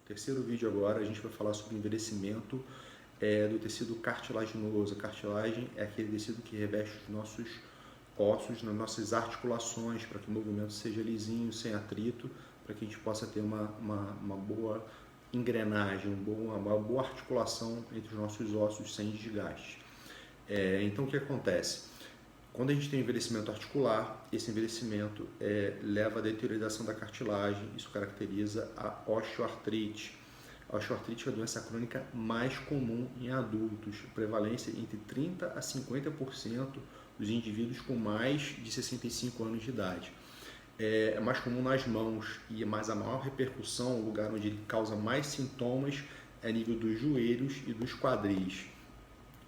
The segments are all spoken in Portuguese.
terceiro vídeo agora a gente vai falar sobre o envelhecimento do tecido cartilaginoso. A cartilagem é aquele tecido que reveste os nossos ossos, nas nossas articulações, para que o movimento seja lisinho, sem atrito, para que a gente possa ter uma boa engrenagem, uma boa articulação entre os nossos ossos sem desgaste. Então o que acontece? Quando a gente tem envelhecimento articular, esse envelhecimento leva à deterioração da cartilagem, isso caracteriza a osteoartrite. A osteoartrite é a doença crônica mais comum em adultos, prevalência entre 30% a 50% dos indivíduos com mais de 65 anos de idade. É mais comum nas mãos, mas a maior repercussão, o lugar onde ele causa mais sintomas, é a nível dos joelhos e dos quadris.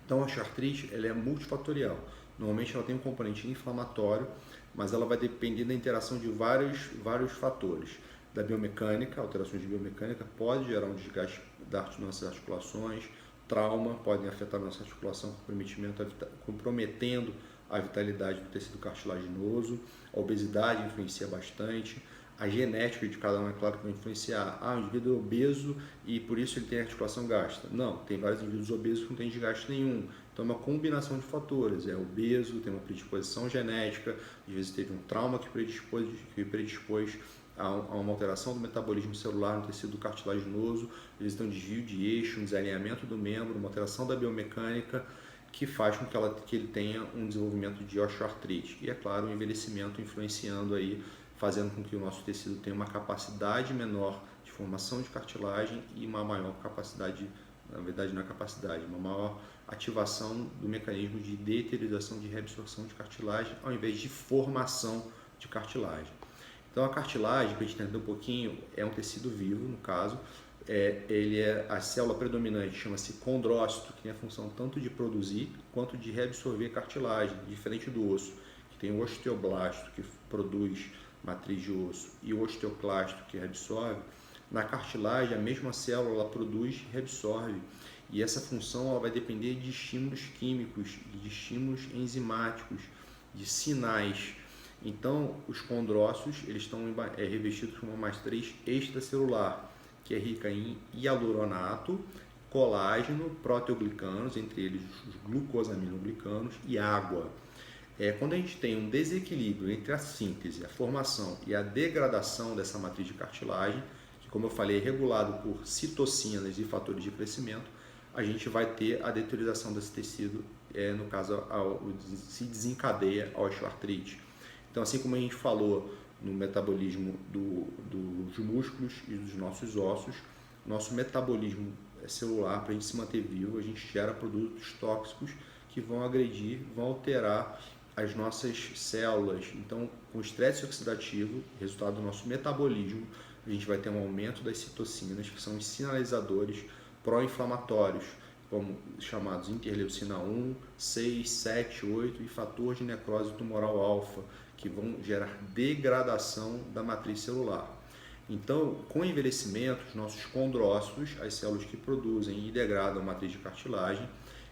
Então a osteoartrite ela é multifatorial. Normalmente ela tem um componente inflamatório, mas ela vai depender da interação de vários fatores. Da biomecânica, alterações de biomecânica pode gerar um desgaste das nossas articulações, trauma podem afetar a nossa articulação, comprometendo a vitalidade do tecido cartilaginoso, a obesidade influencia bastante, a genética de cada um é claro que vai influenciar. O indivíduo é obeso e por isso ele tem articulação gasta. Não, tem vários indivíduos obesos que não têm desgaste nenhum. Então é uma combinação de fatores, é obeso, tem uma predisposição genética, às vezes teve um trauma que predispôs a uma alteração do metabolismo celular no tecido cartilaginoso, às vezes tem um desvio de eixo, um desalinhamento do membro, uma alteração da biomecânica, que faz com que ele tenha um desenvolvimento de osteoartrite. E é claro, o envelhecimento influenciando aí, fazendo com que o nosso tecido tenha uma capacidade menor de formação de cartilagem e uma maior capacidade, na verdade não é capacidade, uma maior ativação do mecanismo de deteriorização de reabsorção de cartilagem ao invés de formação de cartilagem. Então a cartilagem, para a gente entender um pouquinho, é um tecido vivo, no caso, a célula predominante chama-se condrócito, que tem a função tanto de produzir quanto de reabsorver cartilagem, diferente do osso, que tem o osteoblasto, que produz matriz de osso, e o osteoclasto, que reabsorve. Na cartilagem, a mesma célula ela produz e reabsorve, e essa função ela vai depender de estímulos químicos, de estímulos enzimáticos, de sinais. Então, os condrócitos eles estão revestidos com uma matriz extracelular, que é rica em hialuronato, colágeno, proteoglicanos, entre eles os glucosaminoglicanos, e água. Quando a gente tem um desequilíbrio entre a síntese, a formação e a degradação dessa matriz de cartilagem, que, como eu falei, é regulado por citocinas e fatores de crescimento, a gente vai ter a deterioração desse tecido, no caso, se desencadeia a osteoartrite. Então, assim como a gente falou no metabolismo dos músculos e dos nossos ossos, nosso metabolismo celular, para a gente se manter vivo, a gente gera produtos tóxicos que vão agredir, vão alterar as nossas células. Então, com estresse oxidativo, resultado do nosso metabolismo, a gente vai ter um aumento das citocinas, que são os sinalizadores pró-inflamatórios, como chamados interleucina 1, 6, 7, 8 e fator de necrose tumoral alfa, que vão gerar degradação da matriz celular. Então, com o envelhecimento, os nossos condrócitos, as células que produzem e degradam a matriz de cartilagem,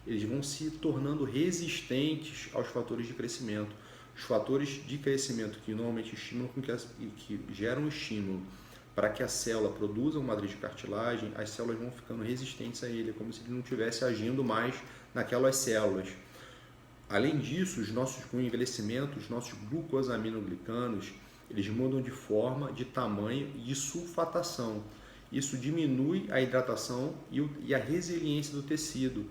eles vão se tornando resistentes aos fatores de crescimento. Os fatores de crescimento que normalmente estimulam, que geram estímulo para que a célula produza uma matriz de cartilagem, as células vão ficando resistentes a ele, como se ele não estivesse agindo mais naquelas células. Além disso, com o envelhecimento, os nossos glucosaminoglicanos, eles mudam de forma, de tamanho e de sulfatação. Isso diminui a hidratação e a resiliência do tecido.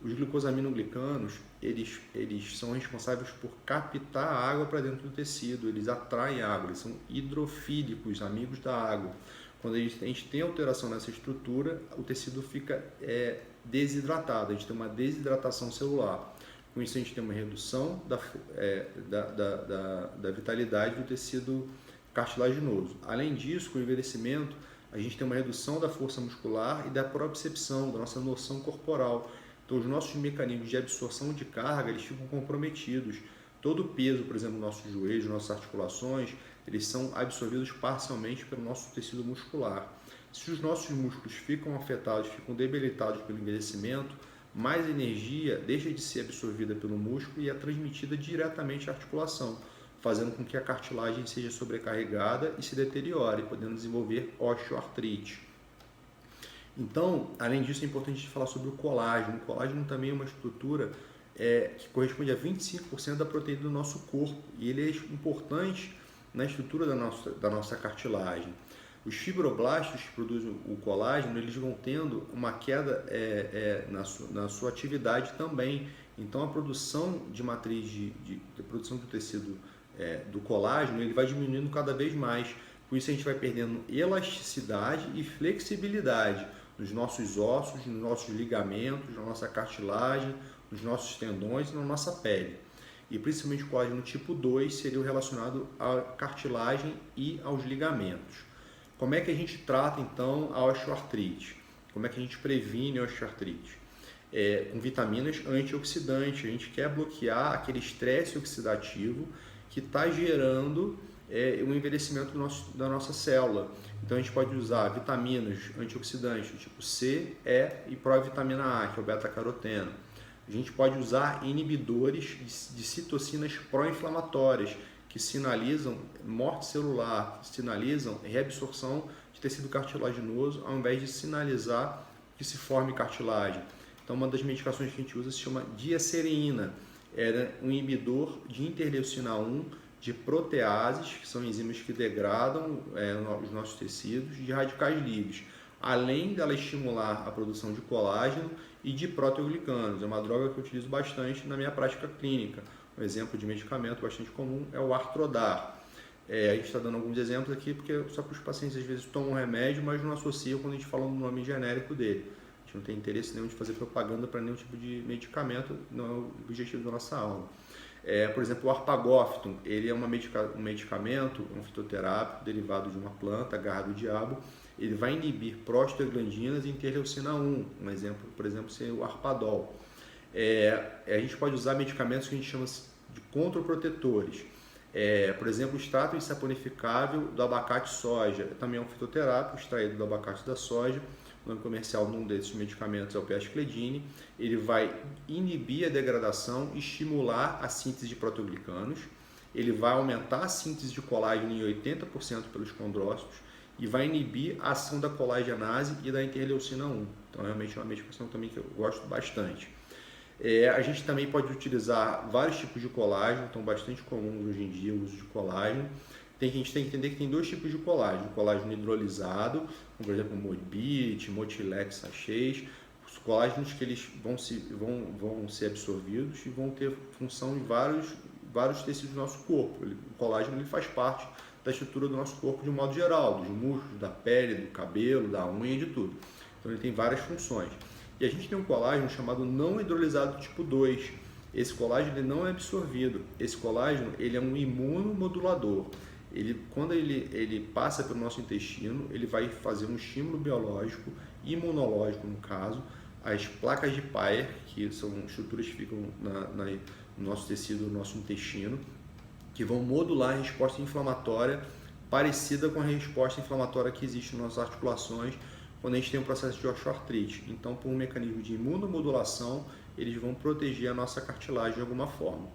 Os glucosaminoglicanos, eles são responsáveis por captar a água para dentro do tecido, eles atraem água, eles são hidrofílicos, amigos da água. Quando a gente tem alteração nessa estrutura, o tecido fica desidratado, a gente tem uma desidratação celular. Com isso a gente tem uma redução da vitalidade do tecido cartilaginoso. Além disso, com o envelhecimento, a gente tem uma redução da força muscular e da propriocepção, da nossa noção corporal. Então, os nossos mecanismos de absorção de carga, eles ficam comprometidos. Todo o peso, por exemplo, dos nossos joelhos, nossas articulações, eles são absorvidos parcialmente pelo nosso tecido muscular. Se os nossos músculos ficam afetados, ficam debilitados pelo envelhecimento, mais energia deixa de ser absorvida pelo músculo e é transmitida diretamente à articulação, fazendo com que a cartilagem seja sobrecarregada e se deteriore, podendo desenvolver osteoartrite. Então, além disso, é importante a gente falar sobre o colágeno. O colágeno também é uma estrutura que corresponde a 25% da proteína do nosso corpo, e ele é importante na estrutura da nossa cartilagem. Os fibroblastos que produzem o colágeno, eles vão tendo uma queda na sua atividade também. Então, a produção de matriz de produção do tecido do colágeno, ele vai diminuindo cada vez mais. Por isso, a gente vai perdendo elasticidade e flexibilidade nos nossos ossos, nos nossos ligamentos, na nossa cartilagem, nos nossos tendões e na nossa pele. E principalmente o colágeno tipo 2 seria relacionado à cartilagem e aos ligamentos. Como é que a gente trata então a osteoartrite? Como é que a gente previne a osteoartrite? Com vitaminas antioxidantes. A gente quer bloquear aquele estresse oxidativo que está gerando o envelhecimento da nossa célula. Então a gente pode usar vitaminas antioxidantes tipo C, E e provitamina A, que é o beta-caroteno. A gente pode usar inibidores de citocinas pró-inflamatórias, que sinalizam morte celular, que sinalizam reabsorção de tecido cartilaginoso, ao invés de sinalizar que se forme cartilagem. Então, uma das medicações que a gente usa se chama diacereína. Era um inibidor de interleucina 1, de proteases, que são enzimas que degradam os nossos tecidos, de radicais livres, além dela estimular a produção de colágeno e de proteoglicanos. É uma droga que eu utilizo bastante na minha prática clínica. Um exemplo de medicamento bastante comum é o Artrodar. A gente está dando alguns exemplos aqui, porque só que os pacientes às vezes tomam remédio, mas não associam quando a gente fala no nome genérico dele. A gente não tem interesse nenhum de fazer propaganda para nenhum tipo de medicamento, não é o objetivo da nossa aula. Por exemplo, o Arpagofton, ele é um medicamento, um fitoterápico derivado de uma planta, garra do diabo. Ele vai inibir prostaglandinas e interleucina 1. Um exemplo, por exemplo, seria o Arpadol. A gente pode usar medicamentos que a gente chama de controprotetores. Por exemplo, o extrato insaponificável do abacate soja. Também é um fitoterápico extraído do abacate da soja. O nome comercial de um desses medicamentos é o Pescledine. Ele vai inibir a degradação e estimular a síntese de proteoglicanos. Ele vai aumentar a síntese de colágeno em 80% pelos condrócitos e vai inibir a ação da colagenase e da interleucina 1. Então, realmente é uma medicação também que eu gosto bastante. A gente também pode utilizar vários tipos de colágeno, estão bastante comuns hoje em dia o uso de colágeno. A gente tem que entender que tem dois tipos de colágeno: colágeno hidrolisado, como por exemplo Modbit, Motilex sachês, os colágenos que eles vão ser absorvidos e vão ter função em vários tecidos do nosso corpo. O colágeno ele faz parte da estrutura do nosso corpo de um modo geral, dos músculos, da pele, do cabelo, da unha, de tudo. Então ele tem várias funções. E a gente tem um colágeno chamado não hidrolisado tipo 2. Esse colágeno ele não é absorvido. Esse colágeno ele é um imunomodulador. Quando ele passa pelo nosso intestino, ele vai fazer um estímulo biológico, imunológico no caso, as placas de Peyer, que são estruturas que ficam no nosso tecido, no nosso intestino, que vão modular a resposta inflamatória parecida com a resposta inflamatória que existe nas nossas articulações quando a gente tem um processo de osteoartrite. Então, por um mecanismo de imunomodulação, eles vão proteger a nossa cartilagem de alguma forma.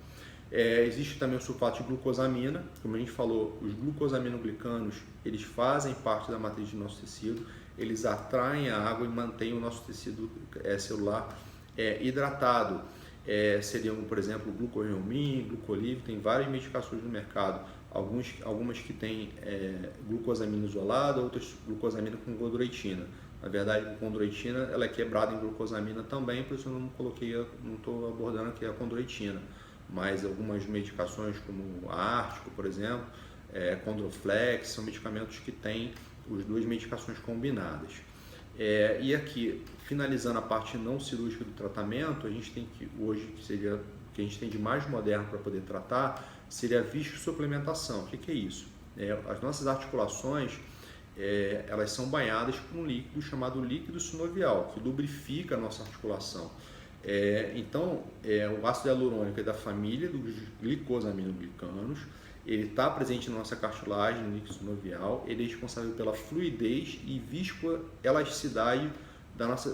Existe também o sulfato de glucosamina. Como a gente falou, os glucosaminoglicanos, eles fazem parte da matriz do nosso tecido, eles atraem a água e mantêm o nosso tecido celular hidratado. Seriam, por exemplo, o glucorreomin, glucolив, tem várias medicações no mercado, algumas que têm glucosamina isolada, outras glucosamina com gondroitina. Na verdade, a gondroitina ela é quebrada em glucosamina também, por isso eu não estou abordando aqui a condroitina. Mas algumas medicações como a Ártico, por exemplo, Condroflex, são medicamentos que têm as duas medicações combinadas. E aqui, finalizando a parte não cirúrgica do tratamento, a gente tem que, hoje, seria o que a gente tem de mais moderno para poder tratar, seria a viscosuplementação. O que é isso? As nossas articulações, elas são banhadas por um líquido chamado líquido sinovial, que lubrifica a nossa articulação. Então, o ácido hialurônico é da família dos glicosaminoglicanos, ele está presente na nossa cartilagem, no líquido sinovial, ele é responsável pela fluidez e viscoelasticidade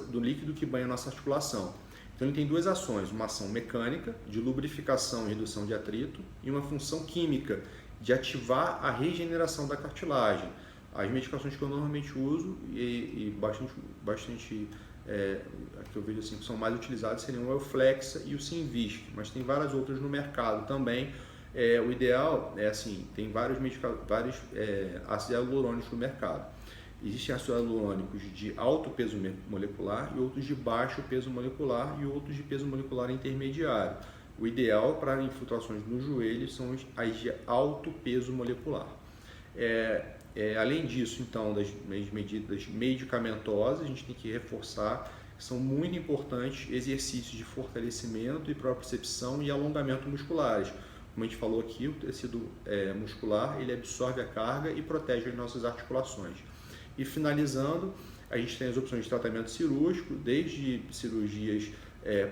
do líquido que banha a nossa articulação. Então, ele tem duas ações: uma ação mecânica, de lubrificação e redução de atrito, e uma função química, de ativar a regeneração da cartilagem. As medicações que eu normalmente uso e bastante que eu vejo assim que são mais utilizadas seriam o Euflexa e o Synvisc, mas tem várias outras no mercado também. O ideal é assim, tem vários ácidos hialurônicos no mercado. Existem ácidos hialurônicos de alto peso molecular e outros de baixo peso molecular e outros de peso molecular intermediário. O ideal para infiltrações no joelho são as de alto peso molecular. Além disso, então, das medidas medicamentosas, a gente tem que reforçar que são muito importantes exercícios de fortalecimento e propriocepção e alongamento musculares. Como a gente falou aqui, o tecido muscular ele absorve a carga e protege as nossas articulações. E finalizando, a gente tem as opções de tratamento cirúrgico, desde cirurgias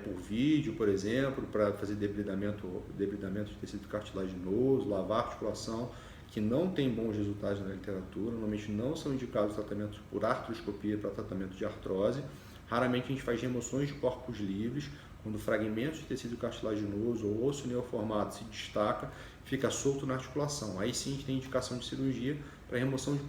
por vídeo, por exemplo, para fazer debridamento de tecido cartilaginoso, lavar a articulação, que não tem bons resultados na literatura, normalmente não são indicados tratamentos por artroscopia para tratamento de artrose. Raramente a gente faz remoções de corpos livres, quando fragmentos de tecido cartilaginoso ou osso neoformado se destaca, fica solto na articulação. Aí sim a gente tem indicação de cirurgia para remoção de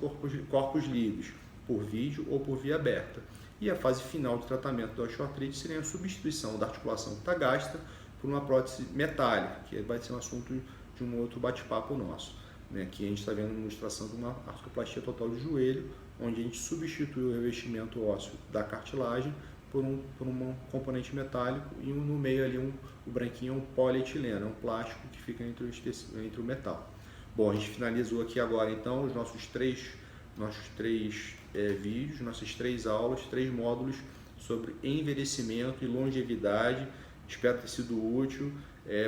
corpos livres, por vídeo ou por via aberta. E a fase final de tratamento da osteoartrite seria a substituição da articulação que está gasta por uma prótese metálica, que vai ser um assunto de um outro bate-papo nosso. Aqui a gente está vendo uma ilustração de uma artroplastia total do joelho, onde a gente substitui o revestimento ósseo da cartilagem por um componente metálico e no meio ali o branquinho é um polietileno, é um plástico que fica entre o metal. Bom, a gente finalizou aqui agora então os nossos três vídeos, nossas 3 aulas, 3 módulos sobre envelhecimento e longevidade. Espero ter sido útil.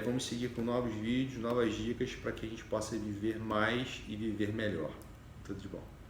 Vamos seguir com novos vídeos, novas dicas para que a gente possa viver mais e viver melhor. Tudo de bom.